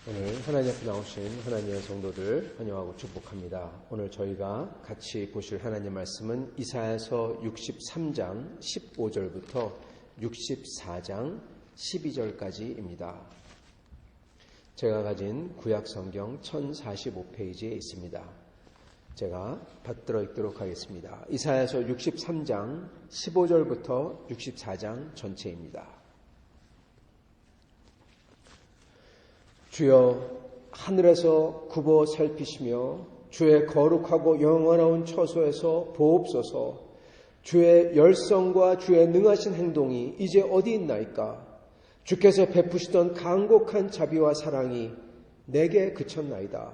오늘 하나님 앞에 나오신 하나님의 성도들 환영하고 축복합니다. 오늘 저희가 같이 보실 하나님 말씀은 이사야서 63장 15절부터 64장 12절까지입니다. 제가 가진 구약성경 1045페이지에 있습니다. 제가 받들어 읽도록 하겠습니다. 이사야서 63장 15절부터 64장 전체입니다. 주여 하늘에서 굽어 살피시며 주의 거룩하고 영원한 처소에서 보옵소서. 주의 열성과 주의 능하신 행동이 이제 어디 있나이까? 주께서 베푸시던 간곡한 자비와 사랑이 내게 그쳤나이다.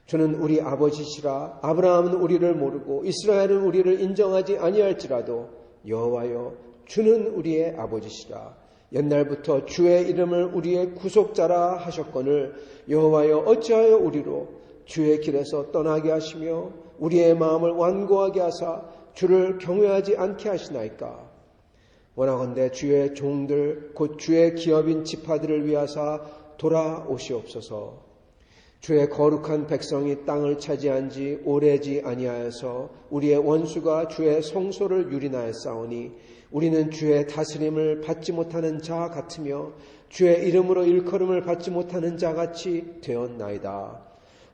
주는 우리 아버지시라. 아브라함은 우리를 모르고 이스라엘은 우리를 인정하지 아니할지라도 여호와여 주는 우리의 아버지시라. 옛날부터 주의 이름을 우리의 구속자라 하셨거늘 여호와여 어찌하여 우리로 주의 길에서 떠나게 하시며 우리의 마음을 완고하게 하사 주를 경외하지 않게 하시나이까? 원하건대 주의 종들 곧 주의 기업인 지파들을 위하사 돌아오시옵소서. 주의 거룩한 백성이 땅을 차지한 지 오래지 아니하여서 우리의 원수가 주의 성소를 유린하였사오니 우리는 주의 다스림을 받지 못하는 자 같으며 주의 이름으로 일컬음을 받지 못하는 자 같이 되었나이다.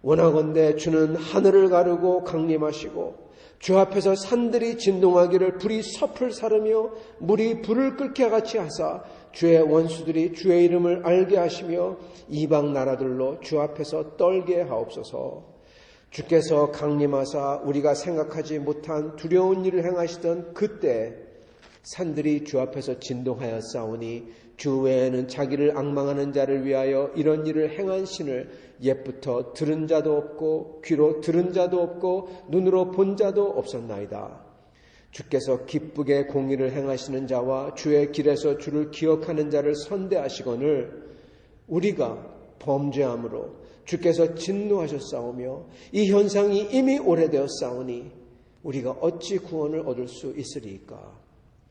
원하건대 주는 하늘을 가르고 강림하시고 주 앞에서 산들이 진동하기를 불이 섭을 사르며 물이 불을 끓게 같이 하사 주의 원수들이 주의 이름을 알게 하시며 이방 나라들로 주 앞에서 떨게 하옵소서. 주께서 강림하사 우리가 생각하지 못한 두려운 일을 행하시던 그때 산들이 주 앞에서 진동하였사오니 주 외에는 자기를 앙망하는 자를 위하여 이런 일을 행한 신을 옛부터 들은 자도 없고 귀로 들은 자도 없고 눈으로 본 자도 없었나이다. 주께서 기쁘게 공의를 행하시는 자와 주의 길에서 주를 기억하는 자를 선대하시거늘 우리가 범죄함으로 주께서 진노하셨사오며 이 현상이 이미 오래되었사오니 우리가 어찌 구원을 얻을 수 있으리이까?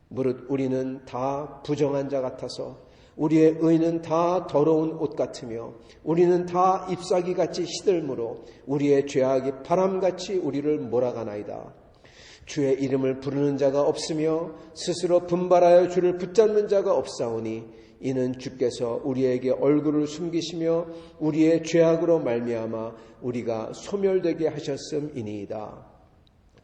무릇 우리는 다 부정한 자 같아서 우리의 의는 다 더러운 옷 같으며 우리는 다 잎사귀같이 시들므로 우리의 죄악이 바람같이 우리를 몰아가나이다. 주의 이름을 부르는 자가 없으며 스스로 분발하여 주를 붙잡는 자가 없사오니 이는 주께서 우리에게 얼굴을 숨기시며 우리의 죄악으로 말미암아 우리가 소멸되게 하셨음이니이다.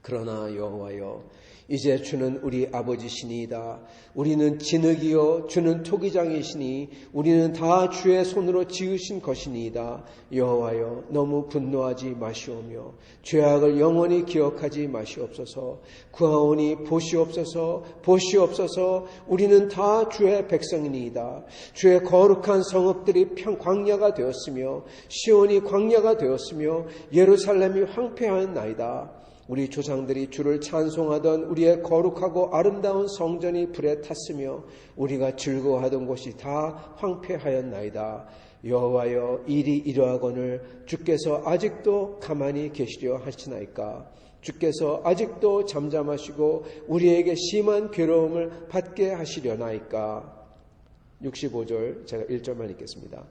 그러나 여호와여, 이제 주는 우리 아버지시니이다. 우리는 진흙이요 주는 토기장이시니 우리는 다 주의 손으로 지으신 것이니이다. 여호와여, 너무 분노하지 마시오며 죄악을 영원히 기억하지 마시옵소서. 구하오니 보시옵소서. 보시옵소서. 우리는 다 주의 백성이니이다. 주의 거룩한 성읍들이 광야가 되었으며 시온이 광야가 되었으며 예루살렘이 황폐하였나이다. 우리 조상들이 주를 찬송하던 우리의 거룩하고 아름다운 성전이 불에 탔으며 우리가 즐거워하던 곳이 다 황폐하였나이다. 여호와여, 일이 이러하거늘 주께서 아직도 가만히 계시려 하시나이까? 주께서 아직도 잠잠하시고 우리에게 심한 괴로움을 받게 하시려나이까? 65절 제가 1절만 읽겠습니다.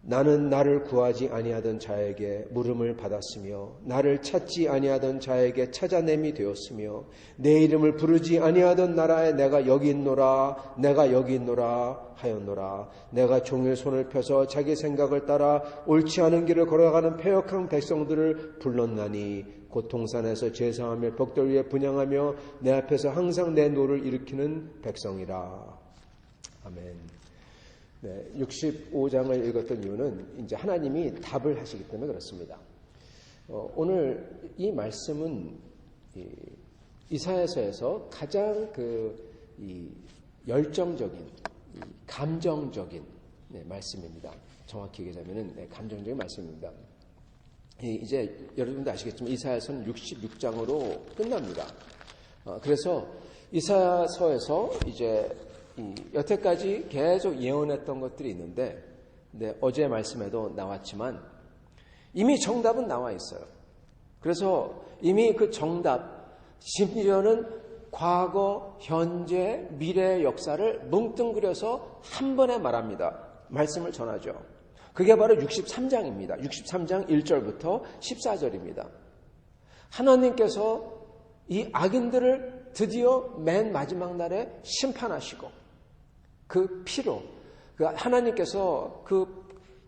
나는 나를 구하지 아니하던 자에게 물음을 받았으며 나를 찾지 아니하던 자에게 찾아냄이 되었으며 내 이름을 부르지 아니하던 나라에 내가 여기 있노라 내가 여기 있노라 하였노라. 내가 종일 손을 펴서 자기 생각을 따라 옳지 않은 길을 걸어가는 패역한 백성들을 불렀나니 곧 동산에서 제사하며 벽돌 위에 분향하며 내 앞에서 항상 내 노를 일으키는 백성이라. 아멘. 네, 65장을 읽었던 이유는 이제 하나님이 답을 하시기 때문에 그렇습니다. 오늘 이 말씀은 이사야서에서 가장 열정적인, 감정적인 말씀입니다. 정확히 얘기하자면 감정적인 말씀입니다. 이제 여러분도 아시겠지만 이사야서는 66장으로 끝납니다. 그래서 이사야서에서 이제 여태까지 계속 예언했던 것들이 있는데 어제 말씀에도 나왔지만 이미 정답은 나와 있어요. 그래서 이미 그 정답, 심지어는 과거, 현재, 미래의 역사를 뭉뚱그려서 한 번에 말합니다. 말씀을 전하죠. 그게 바로 63장입니다. 63장 1절부터 14절입니다. 하나님께서 이 악인들을 드디어 맨 마지막 날에 심판하시고 그 피로 하나님께서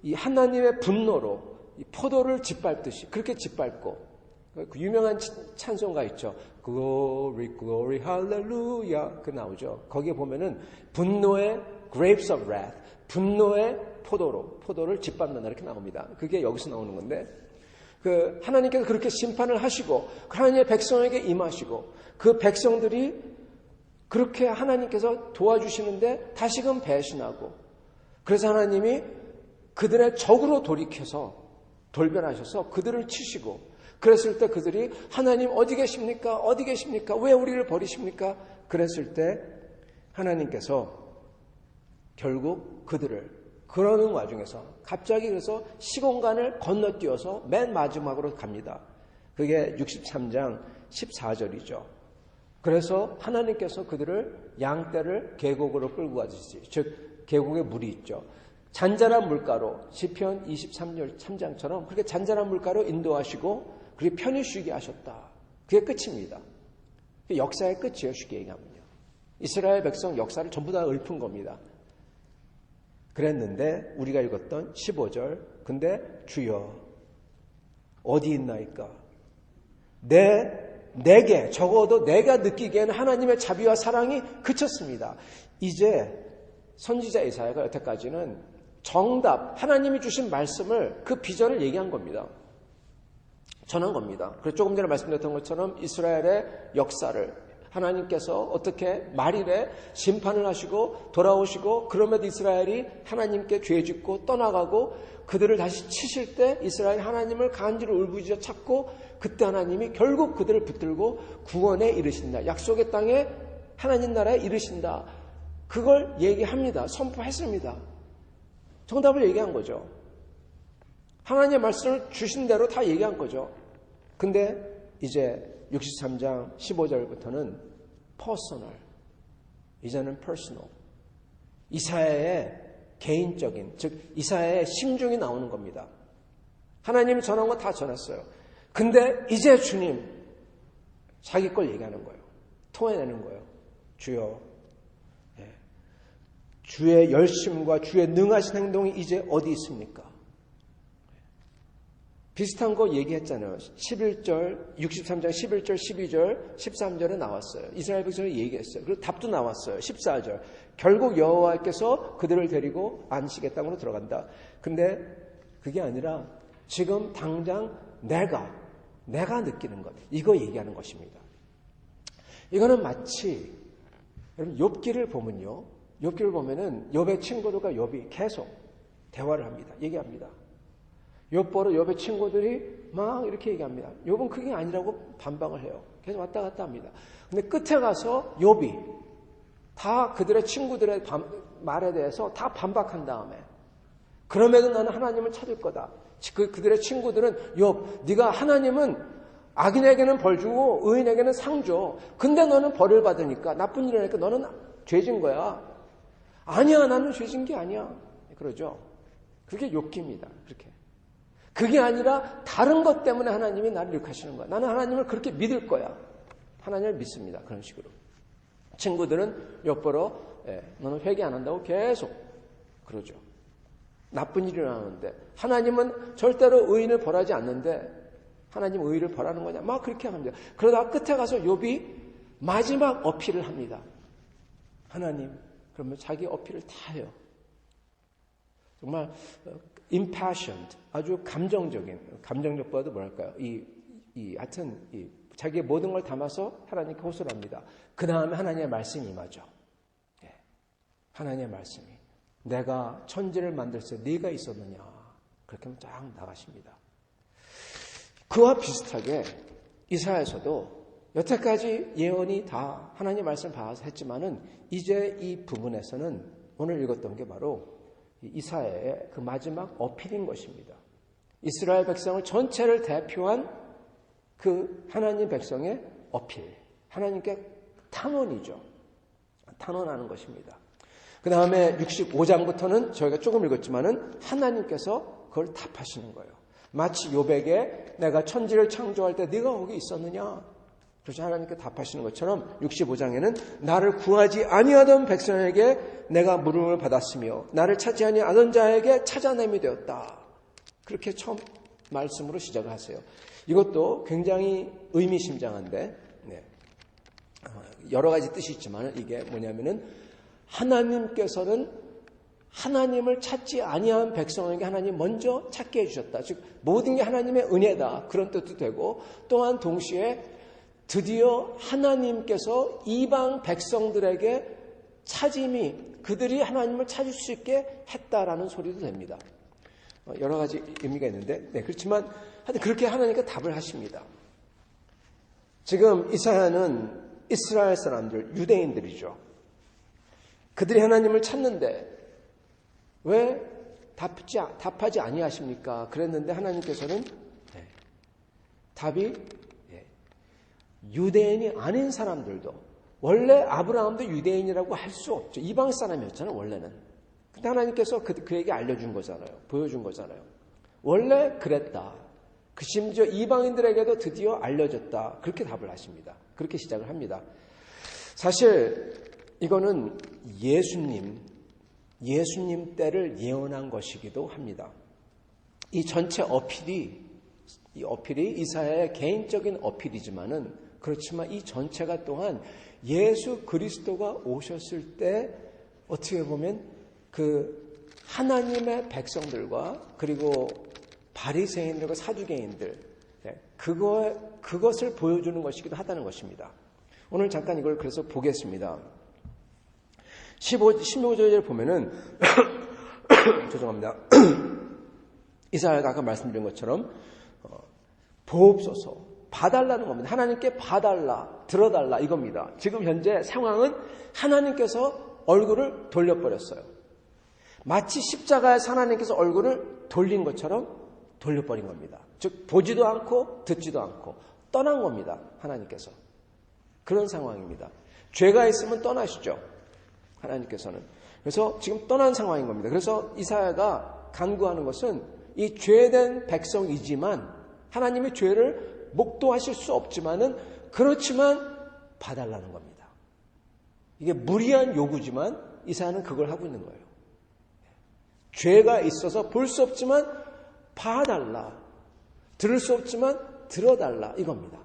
이 하나님의 분노로 이 포도를 짓밟듯이 그렇게 짓밟고 그 유명한 찬송가 있죠. Glory, glory, hallelujah. 그 나오죠. 거기에 보면은 분노의 grapes of wrath, 분노의 포도를 짓밟는다 이렇게 나옵니다. 그게 여기서 나오는 건데 하나님께서 그렇게 심판을 하시고 하나님의 백성에게 임하시고 그 백성들이 그렇게 하나님께서 도와주시는데 다시금 배신하고 그래서 하나님이 그들의 적으로 돌이켜서 돌변하셔서 그들을 치시고 그랬을 때 그들이 하나님 어디 계십니까? 어디 계십니까? 왜 우리를 버리십니까? 그랬을 때 하나님께서 결국 그들을 그러는 와중에서 갑자기 그래서 시공간을 건너뛰어서 맨 마지막으로 갑니다. 그게 63장 14절이죠. 그래서 하나님께서 그들을 양떼를 계곡으로 끌고 가듯이 즉 계곡에 물이 있죠. 잔잔한 물가로 시편 23장처럼 그렇게 잔잔한 물가로 인도하시고 그렇게 편히 쉬게 하셨다. 그게 끝입니다. 그게 역사의 끝이에요. 쉽게 얘기하면요. 이스라엘 백성 역사를 전부 다 읊은 겁니다. 그랬는데 우리가 읽었던 15절 근데 주여 어디 있나이까? 내게 적어도 내가 느끼기에는 하나님의 자비와 사랑이 그쳤습니다. 이제 선지자 이사야가 여태까지는 정답 하나님이 주신 말씀을 그 비전을 얘기한 겁니다. 전한 겁니다. 그래서 조금 전에 말씀드렸던 것처럼 이스라엘의 역사를 하나님께서 어떻게 말일에 심판을 하시고 돌아오시고 그럼에도 이스라엘이 하나님께 죄짓고 떠나가고 그들을 다시 치실 때 이스라엘 하나님을 간지로 울부짖어 찾고 그때 하나님이 결국 그들을 붙들고 구원에 이르신다. 약속의 땅에 하나님 나라에 이르신다. 그걸 얘기합니다. 선포했습니다. 정답을 얘기한 거죠. 하나님의 말씀을 주신 대로 다 얘기한 거죠. 근데 이제 63장 15절부터는 퍼스널, 이제는 퍼스널. 이사야의 개인적인, 즉 이사야의 심중이 나오는 겁니다. 하나님이 전한 건 다 전했어요. 근데 이제 주님, 자기 걸 얘기하는 거예요. 토해내는 거예요. 주여, 주의 열심과 주의 능하신 행동이 이제 어디 있습니까? 비슷한 거 얘기했잖아요. 11절, 63장 11절, 12절, 13절에 나왔어요. 이스라엘 백성이 얘기했어요. 그리고 답도 나왔어요. 14절. 결국 여호와께서 그들을 데리고 안식의 땅으로 들어간다. 근데 그게 아니라 지금 당장 내가 느끼는 것. 이거 얘기하는 것입니다. 이거는 마치 여러분 욥기를 보면요. 욥기를 보면은 욥의 친구들과 욥이 계속 대화를 합니다. 얘기합니다. 욥보러 욥의 친구들이 막 이렇게 얘기합니다. 욥은 그게 아니라고 반박을 해요. 계속 왔다 갔다 합니다. 근데 끝에 가서 욥이 다 그들의 친구들의 말에 대해서 다 반박한 다음에 그럼에도 나는 하나님을 찾을 거다. 그들의 친구들은 욥, 네가 하나님은 악인에게는 벌 주고 의인에게는 상 줘. 근데 너는 벌을 받으니까 나쁜 일을 하니까 너는 죄진 거야. 아니야, 나는 죄진 게 아니야. 그러죠. 그게 욥기입니다. 그렇게. 그게 아니라 다른 것 때문에 하나님이 나를 이렇게 하시는 거야. 나는 하나님을 그렇게 믿을 거야. 하나님을 믿습니다. 그런 식으로. 친구들은 욥보러 너는 회개 안 한다고 계속 그러죠. 나쁜 일이 일어나는데 하나님은 절대로 의인을 벌하지 않는데 하나님 의의를 벌하는 거냐? 막 그렇게 합니다. 그러다가 끝에 가서 욥이 마지막 어필을 합니다. 하나님, 그러면 자기 어필을 다 해요. 정말 impassioned, 아주 감정적보다도 뭐랄까요? 하여튼 자기의 모든 걸 담아서 하나님께 호소를 합니다. 그 다음에 하나님의 말씀이 임하죠. 하나님의 말씀이 내가 천지를 만들 때 네가 있었느냐? 그렇게 하면 쫙 나가십니다. 그와 비슷하게 이사야에서도 여태까지 예언이 다 하나님의 말씀을 봐서 했지만은 이제 이 부분에서는 오늘 읽었던 게 바로 이사야의 그 마지막 어필인 것입니다. 이스라엘 백성을 전체를 대표한 그 하나님 백성의 어필, 하나님께 탄원이죠. 탄원하는 것입니다. 그 다음에 65장부터는 저희가 조금 읽었지만은 하나님께서 그걸 답하시는 거예요. 마치 욥에게 내가 천지를 창조할 때 네가 거기 있었느냐? 그래서 하나님께 답하시는 것처럼 65장에는 나를 구하지 아니하던 백성에게 내가 물음을 받았으며 나를 찾지 아니하던 자에게 찾아냄이 되었다. 그렇게 처음 말씀으로 시작을 하세요. 이것도 굉장히 의미심장한데 여러 가지 뜻이 있지만 이게 뭐냐면은 하나님께서는 하나님을 찾지 아니한 백성에게 하나님 먼저 찾게 해주셨다. 즉 모든 게 하나님의 은혜다. 그런 뜻도 되고 또한 동시에 드디어 하나님께서 이방 백성들에게 찾음이 그들이 하나님을 찾을 수 있게 했다라는 소리도 됩니다. 여러 가지 의미가 있는데 그렇지만 하여튼 그렇게 하나님께 답을 하십니다. 지금 이사야는 이스라엘 사람들, 유대인들이죠. 그들이 하나님을 찾는데 왜 답하지 아니하십니까? 그랬는데 하나님께서는 답이 유대인이 아닌 사람들도 원래 아브라함도 유대인이라고 할 수 없죠. 이방 사람이었잖아요. 원래는. 근데 하나님께서 그에게 알려준 거잖아요. 보여준 거잖아요. 원래 그랬다. 그 심지어 이방인들에게도 드디어 알려졌다. 그렇게 답을 하십니다. 그렇게 시작을 합니다. 사실 이거는 예수님 때를 예언한 것이기도 합니다. 이 전체 어필이 이사야의 개인적인 어필이지만은 그렇지만 이 전체가 또한 예수 그리스도가 오셨을 때 어떻게 보면 그 하나님의 백성들과 그리고 바리새인들과 사두개인들 그것을 보여주는 것이기도 하다는 것입니다. 오늘 잠깐 이걸 그래서 보겠습니다. 15절을 보면은 죄송합니다. 이사야가 아까 말씀드린 것처럼 보옵소서 봐달라는 겁니다. 하나님께 봐달라, 들어달라 이겁니다. 지금 현재 상황은 하나님께서 얼굴을 돌려버렸어요. 마치 십자가에서 하나님께서 얼굴을 돌린 것처럼 돌려버린 겁니다. 즉 보지도 않고 듣지도 않고 떠난 겁니다. 하나님께서. 그런 상황입니다. 죄가 있으면 떠나시죠. 하나님께서는. 그래서 지금 떠난 상황인 겁니다. 그래서 이사야가 간구하는 것은 이 죄된 백성이지만 하나님의 죄를 목도하실 수 없지만은 그렇지만 봐달라는 겁니다. 이게 무리한 요구지만 이사야는 그걸 하고 있는 거예요. 죄가 있어서 볼 수 없지만 봐달라. 들을 수 없지만 들어달라. 이겁니다.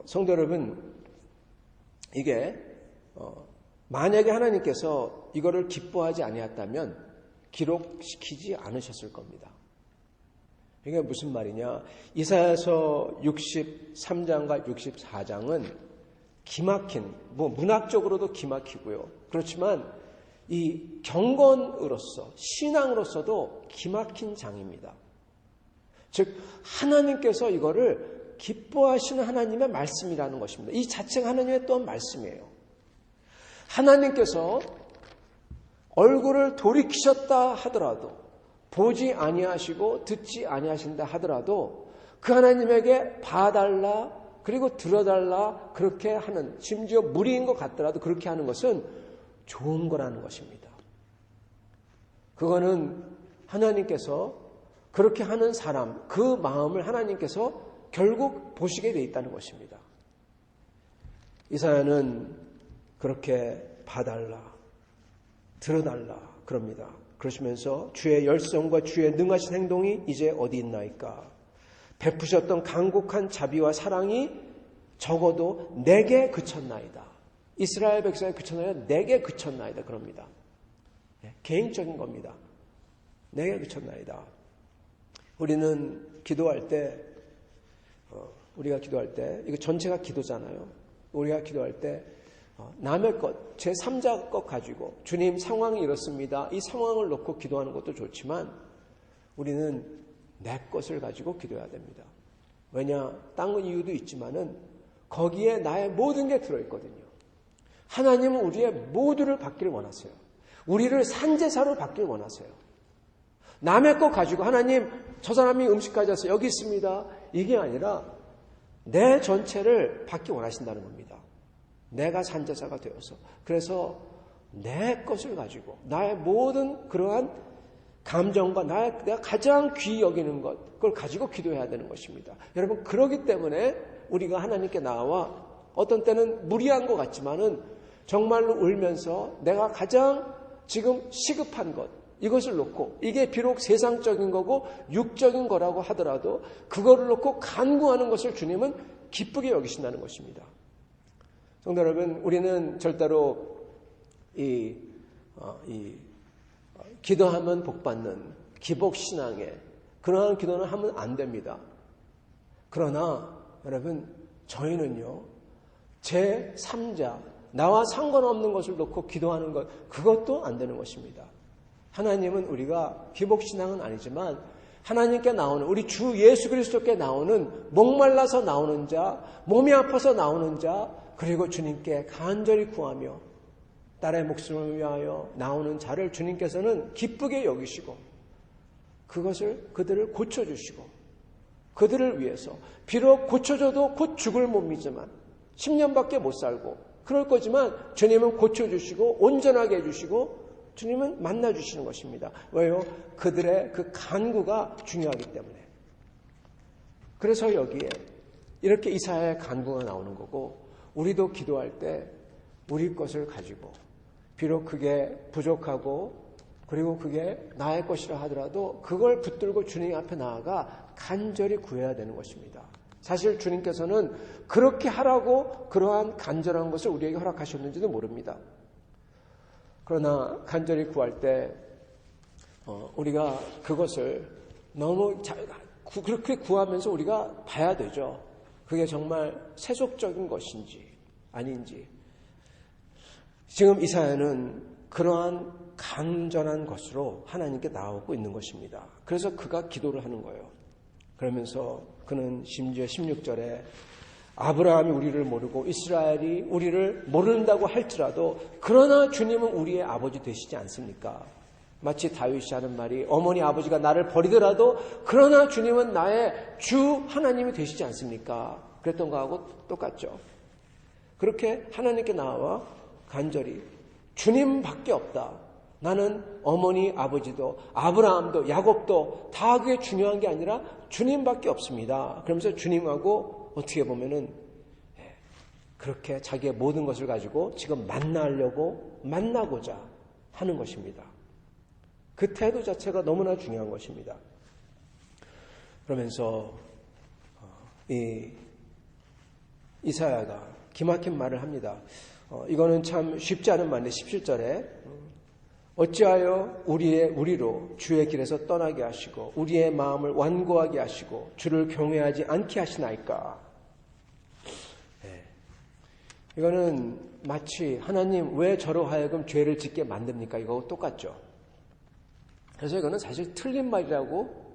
성도 여러분, 이게 만약에 하나님께서 이거를 기뻐하지 아니었다면 기록시키지 않으셨을 겁니다. 이게 무슨 말이냐? 이사야서 63장과 64장은 기막힌, 문학적으로도 기막히고요. 그렇지만 이 경건으로서, 신앙으로서도 기막힌 장입니다. 즉 하나님께서 이거를 기뻐하시는 하나님의 말씀이라는 것입니다. 이 자체가 하나님의 또한 말씀이에요. 하나님께서 얼굴을 돌이키셨다 하더라도, 보지 아니하시고 듣지 아니하신다 하더라도 그 하나님에게 봐달라 그리고 들어달라 그렇게 하는, 심지어 무리인 것 같더라도 그렇게 하는 것은 좋은 거라는 것입니다. 그거는 하나님께서 그렇게 하는 사람, 그 마음을 하나님께서 결국 보시게 돼 있다는 것입니다. 이사야는 그렇게 봐달라, 들어달라 그럽니다. 그러시면서 주의 열성과 주의 능하신 행동이 이제 어디 있나이까? 베푸셨던 간곡한 자비와 사랑이 적어도 내게 그쳤나이다. 이스라엘 백성에 그쳤나이다. 내게 그쳤나이다. 그럽니다. 개인적인 겁니다. 내게 그쳤나이다. 우리는 기도할 때, 이거 전체가 기도잖아요. 우리가 기도할 때 남의 것, 제3자 것 가지고 주님 상황이 이렇습니다. 이 상황을 놓고 기도하는 것도 좋지만 우리는 내 것을 가지고 기도해야 됩니다. 왜냐? 딴 이유도 있지만은 거기에 나의 모든 게 들어있거든요. 하나님은 우리의 모두를 받기를 원하세요. 우리를 산제사로 받기를 원하세요. 남의 것 가지고 하나님 저 사람이 음식 가져와서 여기 있습니다. 이게 아니라 내 전체를 받기 원하신다는 겁니다. 내가 산제사가 되어서. 그래서 내 것을 가지고 나의 모든 그러한 감정과 내가 가장 귀히 여기는 것, 그걸 가지고 기도해야 되는 것입니다. 여러분, 그러기 때문에 우리가 하나님께 나와 어떤 때는 무리한 것 같지만은 정말로 울면서 내가 가장 지금 시급한 것, 이것을 놓고, 이게 비록 세상적인 거고 육적인 거라고 하더라도 그거를 놓고 간구하는 것을 주님은 기쁘게 여기신다는 것입니다. 성도 여러분, 우리는 절대로 기도하면 복받는 기복신앙에 그러한 기도는 하면 안 됩니다. 그러나 여러분, 저희는요, 제3자, 나와 상관없는 것을 놓고 기도하는 것, 그것도 안 되는 것입니다. 하나님은 우리가 기복신앙은 아니지만 하나님께 나오는, 우리 주 예수 그리스도께 나오는, 목말라서 나오는 자, 몸이 아파서 나오는 자, 그리고 주님께 간절히 구하며 딸의 목숨을 위하여 나오는 자를 주님께서는 기쁘게 여기시고 그들을 고쳐주시고 그들을 위해서 비록 고쳐줘도 곧 죽을 몸이지만 10년밖에 못 살고 그럴 거지만 주님은 고쳐주시고 온전하게 해주시고 주님은 만나주시는 것입니다. 왜요? 그들의 그 간구가 중요하기 때문에. 그래서 여기에 이렇게 이사야의 간구가 나오는 거고, 우리도 기도할 때 우리 것을 가지고 비록 그게 부족하고 그리고 그게 나의 것이라 하더라도 그걸 붙들고 주님 앞에 나아가 간절히 구해야 되는 것입니다. 사실 주님께서는 그렇게 하라고 그러한 간절한 것을 우리에게 허락하셨는지도 모릅니다. 그러나 간절히 구할 때 우리가 그것을 너무 그렇게 구하면서 우리가 봐야 되죠. 그게 정말 세속적인 것인지 아닌지. 지금 이사야는 그러한 간절한 것으로 하나님께 나오고 있는 것입니다. 그래서 그가 기도를 하는 거예요. 그러면서 그는 심지어 16절에 아브라함이 우리를 모르고 이스라엘이 우리를 모른다고 할지라도 그러나 주님은 우리의 아버지 되시지 않습니까? 마치 다윗이 하는 말이 어머니 아버지가 나를 버리더라도 그러나 주님은 나의 주 하나님이 되시지 않습니까? 그랬던 거하고 똑같죠. 그렇게 하나님께 나와 간절히 주님밖에 없다. 나는 어머니 아버지도 아브라함도 야곱도 다 그게 중요한 게 아니라 주님밖에 없습니다. 그러면서 주님하고 어떻게 보면은 그렇게 자기의 모든 것을 가지고 지금 만나고자 하는 것입니다. 그 태도 자체가 너무나 중요한 것입니다. 그러면서 이사야가 기막힌 말을 합니다. 이거는 참 쉽지 않은 말인데 17절에 어찌하여 우리로 주의 길에서 떠나게 하시고 우리의 마음을 완고하게 하시고 주를 경외하지 않게 하시나이까. 이거는 마치 하나님 왜 저로 하여금 죄를 짓게 만듭니까? 이거하고 똑같죠. 그래서 이거는 사실 틀린 말이라고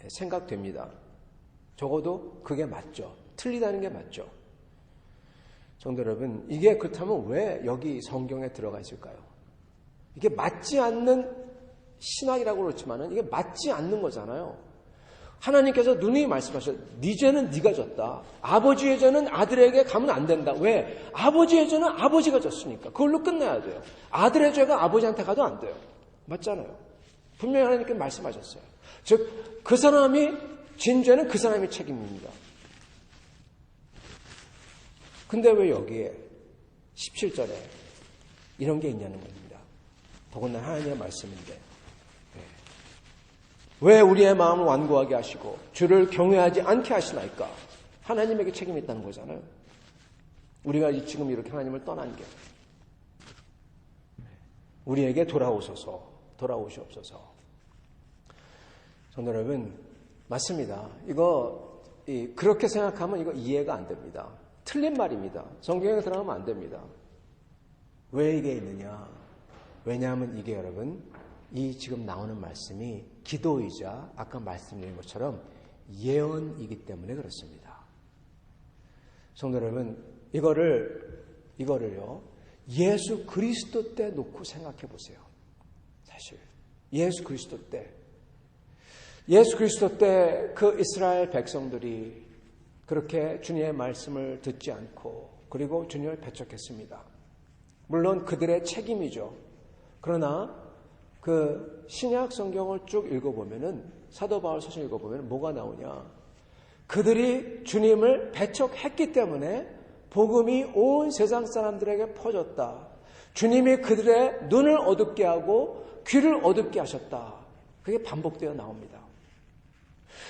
생각됩니다. 적어도 그게 맞죠. 틀리다는 게 맞죠. 성도 여러분, 이게 그렇다면 왜 여기 성경에 들어가 있을까요? 이게 맞지 않는 신학이라고 그렇지만은 이게 맞지 않는 거잖아요. 하나님께서 누누이 말씀하셨어요. 네 죄는 네가 졌다. 아버지의 죄는 아들에게 가면 안 된다. 왜? 아버지의 죄는 아버지가 졌으니까. 그걸로 끝내야 돼요. 아들의 죄가 아버지한테 가도 안 돼요. 맞잖아요. 분명히 하나님께 말씀하셨어요. 즉, 그 사람이 진 죄는 그 사람의 책임입니다. 근데 왜 여기에 17절에 이런 게 있냐는 겁니다. 더군다나 하나님의 말씀인데 왜 우리의 마음을 완고하게 하시고 주를 경외하지 않게 하시나이까? 하나님에게 책임이 있다는 거잖아요. 우리가 지금 이렇게 하나님을 떠난 게 우리에게 돌아오시옵소서. 성도 여러분, 맞습니다. 이거 그렇게 생각하면 이거 이해가 안 됩니다. 틀린 말입니다. 성경에 들어가면 안 됩니다. 왜 이게 있느냐? 왜냐하면 이게 여러분, 이 지금 나오는 말씀이 기도이자 아까 말씀드린 것처럼 예언이기 때문에 그렇습니다. 성도 여러분, 이거를요, 예수 그리스도 때 놓고 생각해 보세요. 사실 예수 그리스도 때 그 이스라엘 백성들이 그렇게 주님의 말씀을 듣지 않고 그리고 주님을 배척했습니다. 물론 그들의 책임이죠. 그러나 그 신약 성경을 쭉 읽어보면은, 사도 바울 서신 읽어보면 뭐가 나오냐? 그들이 주님을 배척했기 때문에 복음이 온 세상 사람들에게 퍼졌다. 주님이 그들의 눈을 어둡게 하고 귀를 어둡게 하셨다. 그게 반복되어 나옵니다.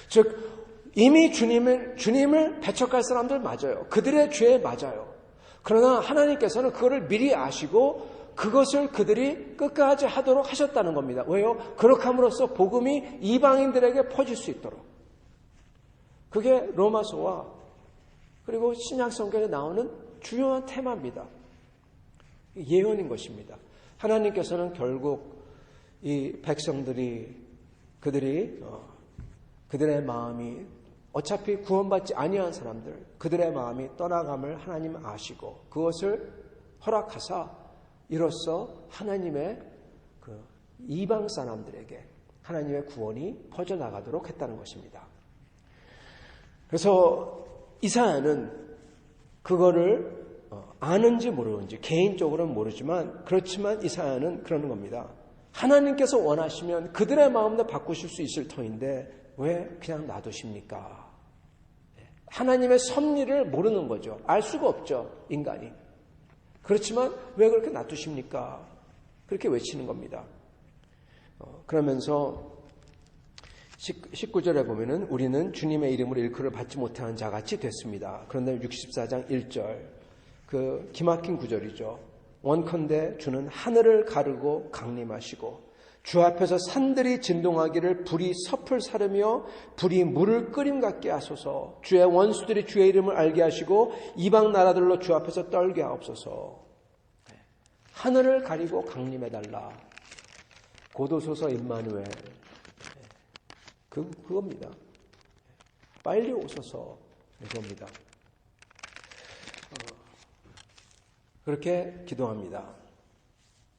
즉 이미 주님을 배척할 사람들 맞아요. 그들의 죄 맞아요. 그러나 하나님께서는 그거를 미리 아시고 그것을 그들이 끝까지 하도록 하셨다는 겁니다. 왜요? 그렇게 함으로써 복음이 이방인들에게 퍼질 수 있도록. 그게 로마서와 그리고 신약 성경에 나오는 중요한 테마입니다. 예언인 것입니다. 하나님께서는 결국 이 백성들이 그들의 마음이 어차피 구원받지 아니한 사람들, 그들의 마음이 떠나감을 하나님 아시고 그것을 허락하사 이로써 하나님의 그 이방 사람들에게 하나님의 구원이 퍼져나가도록 했다는 것입니다. 그래서 이사야는 그거를 아는지 모르는지 개인적으로는 모르지만 그렇지만 이사야는 그러는 겁니다. 하나님께서 원하시면 그들의 마음도 바꾸실 수 있을 터인데 왜 그냥 놔두십니까? 하나님의 섭리를 모르는 거죠. 알 수가 없죠, 인간이. 그렇지만 왜 그렇게 놔두십니까? 그렇게 외치는 겁니다. 그러면서 19절에 보면은 우리는 주님의 이름으로 일컬을 받지 못하는 자같이 됐습니다. 그런데 64장 1절 그 기막힌 구절이죠. 원컨대 주는 하늘을 가르고 강림하시고 주 앞에서 산들이 진동하기를 불이 섭을 사르며 불이 물을 끓임 같게 하소서. 주의 원수들이 주의 이름을 알게 하시고 이방 나라들로 주 앞에서 떨게 하옵소서. 하늘을 가리고 강림해달라. 고도소서 임마누엘. 그겁니다. 빨리 오소서. 이겁니다. 그렇게 기도합니다.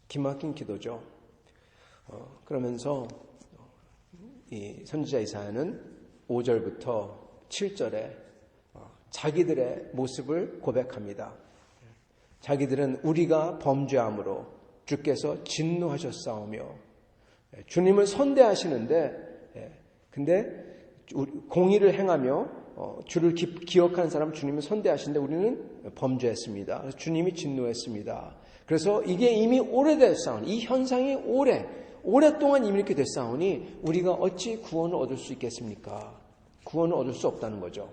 기막힌 기도죠. 그러면서 이 선지자 이사야는 5절부터 7절에 자기들의 모습을 고백합니다. 자기들은 우리가 범죄함으로 주께서 진노하셨사오며 주님을 선대하시는데 근데 공의를 행하며 주를 기억하는 사람 주님은 선대하시는데 우리는 범죄했습니다. 그래서 주님이 진노했습니다. 그래서 이게 이미 오래됐사오니, 이 현상이 오랫동안 이미 이렇게 됐사오니 우리가 어찌 구원을 얻을 수 있겠습니까? 구원을 얻을 수 없다는 거죠.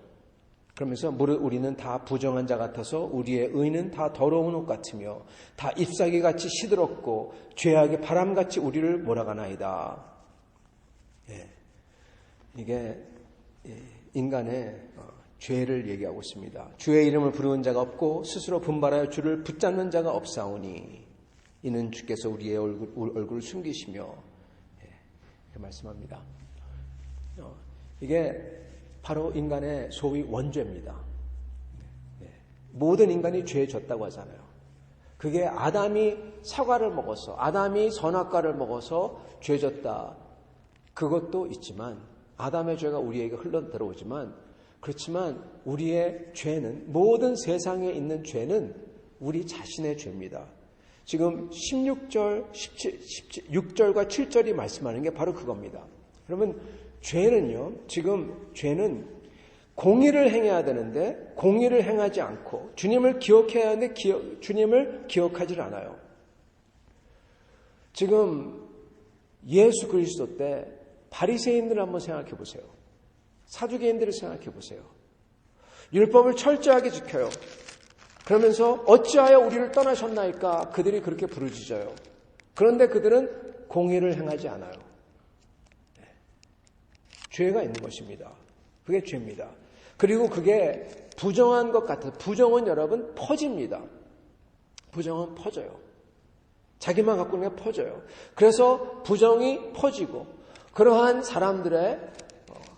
그러면서 우리는 다 부정한 자 같아서 우리의 의는 다 더러운 옷 같으며 다 잎사귀같이 시들었고 죄악의 바람같이 우리를 몰아가나이다. 이게 인간의 죄를 얘기하고 있습니다. 주의 이름을 부르는 자가 없고 스스로 분발하여 주를 붙잡는 자가 없사오니 이는 주께서 우리의 얼굴을 숨기시며 이렇게 말씀합니다. 이게 바로 인간의 소위 원죄입니다. 모든 인간이 죄에 졌다고 하잖아요. 그게 아담이 사과를 먹어서, 아담이 선악과를 먹어서 죄 졌다. 그것도 있지만 아담의 죄가 우리에게 흘러 들어오지만, 그렇지만 우리의 죄는, 모든 세상에 있는 죄는 우리 자신의 죄입니다. 지금 16절, 6절과 7절이 말씀하는 게 바로 그겁니다. 그러면 죄는요, 지금 죄는 공의를 행해야 되는데 공의를 행하지 않고 주님을 기억해야 하는데 주님을 기억하지 않아요. 지금 예수 그리스도 때 바리새인들을 한번 생각해 보세요. 사두개인들을 생각해 보세요. 율법을 철저하게 지켜요. 그러면서 어찌하여 우리를 떠나셨나이까 그들이 그렇게 부르짖어요. 그런데 그들은 공의를 행하지 않아요. 죄가 있는 것입니다. 그게 죄입니다. 그리고 그게 부정한 것 같아요. 부정은 여러분 퍼집니다. 부정은 퍼져요. 자기만 갖고 있는 게 퍼져요. 그래서 부정이 퍼지고 그러한 사람들의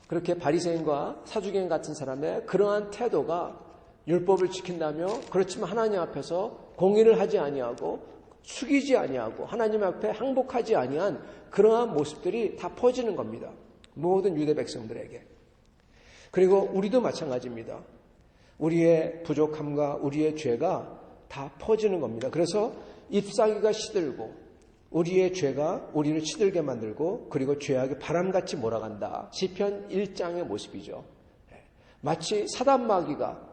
그렇게 바리새인과 사두개인 같은 사람의 그러한 태도가 율법을 지킨다며 그렇지만 하나님 앞에서 공의를 하지 아니하고 숙이지 아니하고 하나님 앞에 항복하지 아니한 그러한 모습들이 다 퍼지는 겁니다. 모든 유대 백성들에게. 그리고 우리도 마찬가지입니다. 우리의 부족함과 우리의 죄가 다 퍼지는 겁니다. 그래서 잎사귀가 시들고 우리의 죄가 우리를 시들게 만들고 그리고 죄악이 바람같이 몰아간다. 시편 1장의 모습이죠. 마치 사단마귀가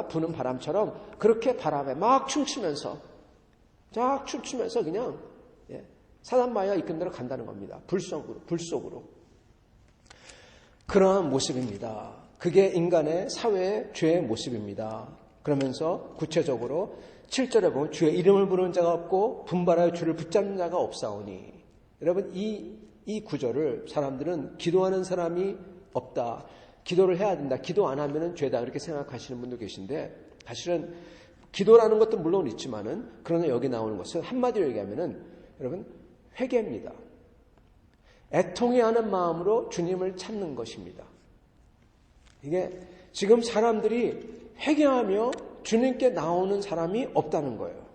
부는 바람처럼 그렇게 바람에 막 춤추면서 그냥 사단마귀가 이끈 대로 간다는 겁니다. 불 속으로. 그러한 모습입니다. 그게 인간의 사회의 죄의 모습입니다. 그러면서 구체적으로 7절에 보면 주의 이름을 부르는 자가 없고 분발하여 주를 붙잡는 자가 없사오니. 여러분 이 구절을 사람들은 기도하는 사람이 없다. 기도를 해야 된다. 기도 안 하면은 죄다. 이렇게 생각하시는 분도 계신데 사실은 기도라는 것도 물론 있지만은 그러나 여기 나오는 것은 한마디로 얘기하면은 여러분 회개입니다. 애통해하는 마음으로 주님을 찾는 것입니다. 이게 지금 사람들이 회개하며 주님께 나오는 사람이 없다는 거예요.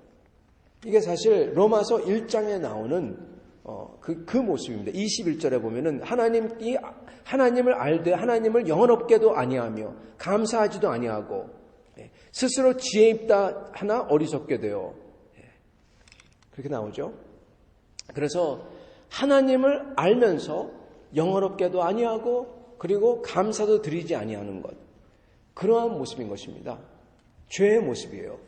이게 사실 로마서 1장에 나오는 그 모습입니다. 21절에 보면은 하나님을 알되 하나님을 영원없게도 아니하며 감사하지도 아니하고 스스로 지혜 있다 하나 어리석게 되어 그렇게 나오죠. 그래서 하나님을 알면서 영원없게도 아니하고 그리고 감사도 드리지 아니하는 것. 그러한 모습인 것입니다. 죄의 모습이에요.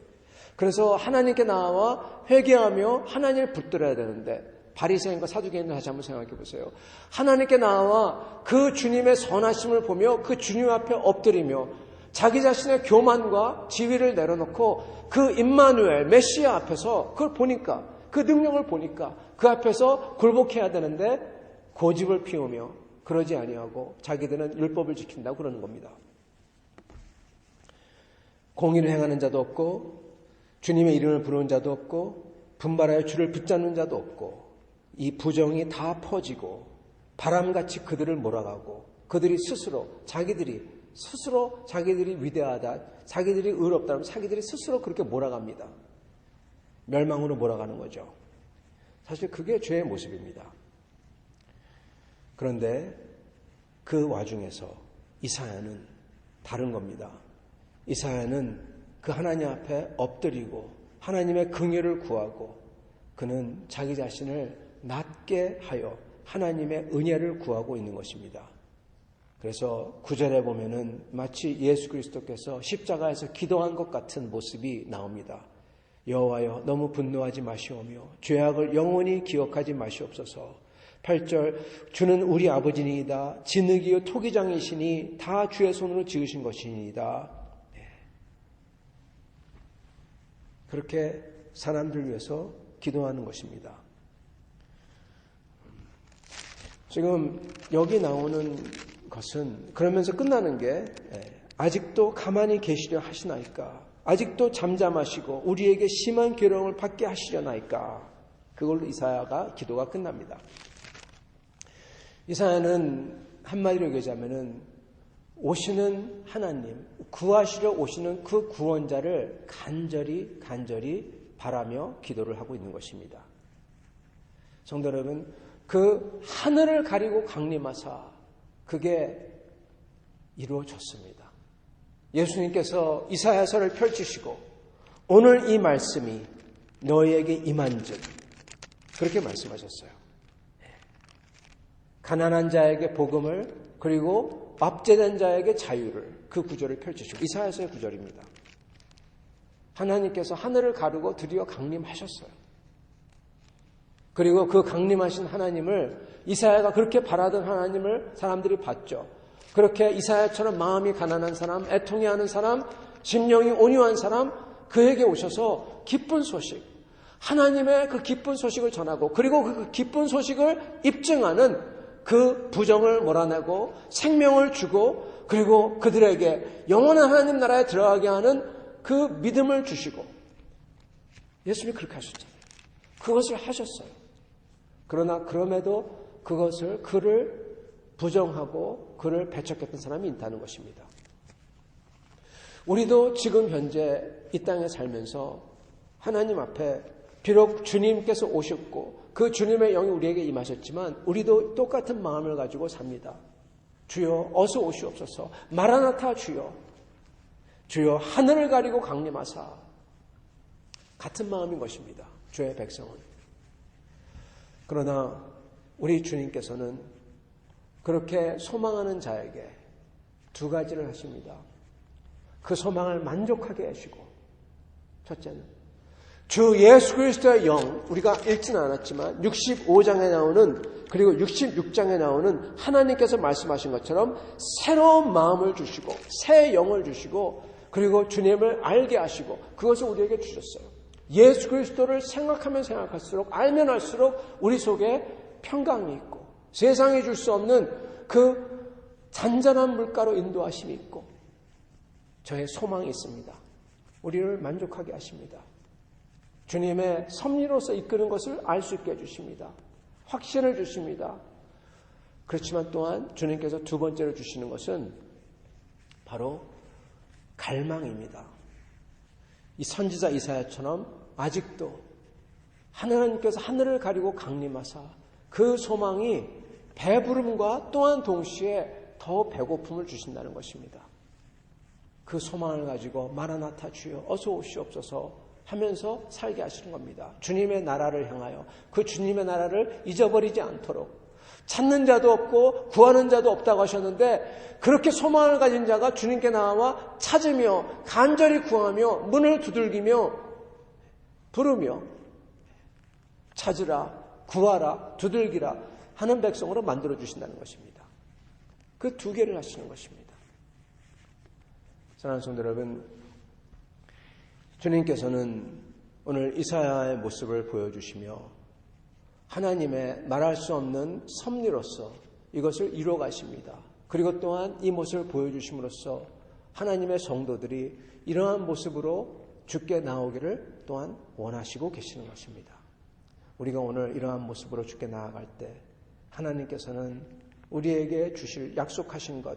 그래서 하나님께 나와 회개하며 하나님을 붙들어야 되는데 바리새인과 사두개인들 다시 한번 생각해 보세요. 하나님께 나와 그 주님의 선하심을 보며 그 주님 앞에 엎드리며 자기 자신의 교만과 지위를 내려놓고 그 임마누엘 메시아 앞에서 그걸 보니까 그 능력을 보니까 그 앞에서 굴복해야 되는데 고집을 피우며 그러지 아니하고 자기들은 율법을 지킨다고 그러는 겁니다. 공의를 행하는 자도 없고 주님의 이름을 부르는 자도 없고 분발하여 주를 붙잡는 자도 없고 이 부정이 다 퍼지고 바람같이 그들을 몰아가고 그들이 스스로 자기들이 위대하다, 자기들이 의롭다면 자기들이 스스로 그렇게 몰아갑니다. 멸망으로 몰아가는 거죠. 사실 그게 죄의 모습입니다. 그런데 그 와중에서 이사야는 다른 겁니다. 이사야는 그 하나님 앞에 엎드리고 하나님의 긍휼을 구하고 그는 자기 자신을 낮게 하여 하나님의 은혜를 구하고 있는 것입니다. 그래서 9절에 보면은 마치 예수 그리스도께서 십자가에서 기도한 것 같은 모습이 나옵니다. 여호와여 너무 분노하지 마시오며 죄악을 영원히 기억하지 마시옵소서. 8절 주는 우리 아버지니이다. 진흙이요 토기장이시니 다 주의 손으로 지으신 것이니이다. 그렇게 사람들 위해서 기도하는 것입니다. 지금 여기 나오는 것은 그러면서 끝나는 게 아직도 가만히 계시려 하시나이까? 아직도 잠잠하시고 우리에게 심한 괴로움을 받게 하시려나이까? 그걸로 이사야가 기도가 끝납니다. 이사야는 한마디로 얘기하자면은 오시는 하나님, 구하시려 오시는 그 구원자를 간절히 바라며 기도를 하고 있는 것입니다. 성도 여러분, 그 하늘을 가리고 강림하사 그게 이루어졌습니다. 예수님께서 이사야서를 펼치시고 오늘 이 말씀이 너희에게 임한즉 그렇게 말씀하셨어요. 가난한 자에게 복음을 그리고 압제된 자에게 자유를 그 구절을 펼치시고 이사야서의 구절입니다. 하나님께서 하늘을 가르고 드디어 강림하셨어요. 그리고 그 강림하신 하나님을 이사야가 그렇게 바라던 하나님을 사람들이 봤죠. 그렇게 이사야처럼 마음이 가난한 사람, 애통해하는 사람, 심령이 온유한 사람 그에게 오셔서 기쁜 소식, 하나님의 그 기쁜 소식을 전하고 그리고 그 기쁜 소식을 입증하는 그 부정을 몰아내고 생명을 주고 그리고 그들에게 영원한 하나님 나라에 들어가게 하는 그 믿음을 주시고 예수님이 그렇게 하셨잖아요. 그것을 하셨어요. 그러나 그럼에도 그를 부정하고 그를 배척했던 사람이 있다는 것입니다. 우리도 지금 현재 이 땅에 살면서 하나님 앞에 비록 주님께서 오셨고 그 주님의 영이 우리에게 임하셨지만 우리도 똑같은 마음을 가지고 삽니다. 주여 어서 오시옵소서. 마라나타 주여. 주여 하늘을 가리고 강림하사. 같은 마음인 것입니다. 주의 백성은. 그러나 우리 주님께서는 그렇게 소망하는 자에게 두 가지를 하십니다. 그 소망을 만족하게 하시고 첫째는 주 예수 그리스도의 영, 우리가 읽지는 않았지만 65장에 나오는 그리고 66장에 나오는 하나님께서 말씀하신 것처럼 새로운 마음을 주시고 새 영을 주시고 그리고 주님을 알게 하시고 그것을 우리에게 주셨어요. 예수 그리스도를 생각하면 생각할수록 알면 알수록 우리 속에 평강이 있고 세상이 줄 수 없는 그 잔잔한 물가로 인도하심이 있고 저의 소망이 있습니다. 우리를 만족하게 하십니다. 주님의 섭리로서 이끄는 것을 알 수 있게 해주십니다. 확신을 주십니다. 그렇지만 또한 주님께서 두 번째로 주시는 것은 바로 갈망입니다. 이 선지자 이사야처럼 아직도 하나님께서 하늘을 가리고 강림하사 그 소망이 배부름과 또한 동시에 더 배고픔을 주신다는 것입니다. 그 소망을 가지고 마라나타 주여 어서 오시옵소서 하면서 살게 하시는 겁니다. 주님의 나라를 향하여 그 주님의 나라를 잊어버리지 않도록 찾는 자도 없고 구하는 자도 없다고 하셨는데 그렇게 소망을 가진 자가 주님께 나와 찾으며 간절히 구하며 문을 두들기며 부르며 찾으라 구하라 두들기라 하는 백성으로 만들어 주신다는 것입니다. 그 두 개를 하시는 것입니다. 사랑하는 성도 여러분, 주님께서는 오늘 이사야의 모습을 보여주시며 하나님의 말할 수 없는 섭리로서 이것을 이루어 가십니다. 그리고 또한 이 모습을 보여주심으로써 하나님의 성도들이 이러한 모습으로 주께 나오기를 또한 원하시고 계시는 것입니다. 우리가 오늘 이러한 모습으로 주께 나아갈 때 하나님께서는 우리에게 주실 약속하신 것,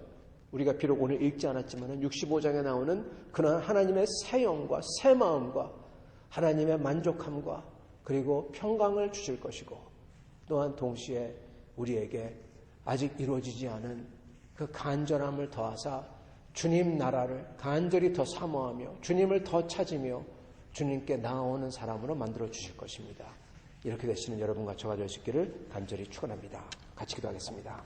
우리가 비록 오늘 읽지 않았지만 65장에 나오는 그러한 하나님의 새 영과 새 마음과 하나님의 만족함과 그리고 평강을 주실 것이고 또한 동시에 우리에게 아직 이루어지지 않은 그 간절함을 더하사 주님 나라를 간절히 더 사모하며 주님을 더 찾으며 주님께 나아오는 사람으로 만들어 주실 것입니다. 이렇게 되시는 여러분과 저가 될 수 있기를 간절히 축원합니다. 같이 기도하겠습니다.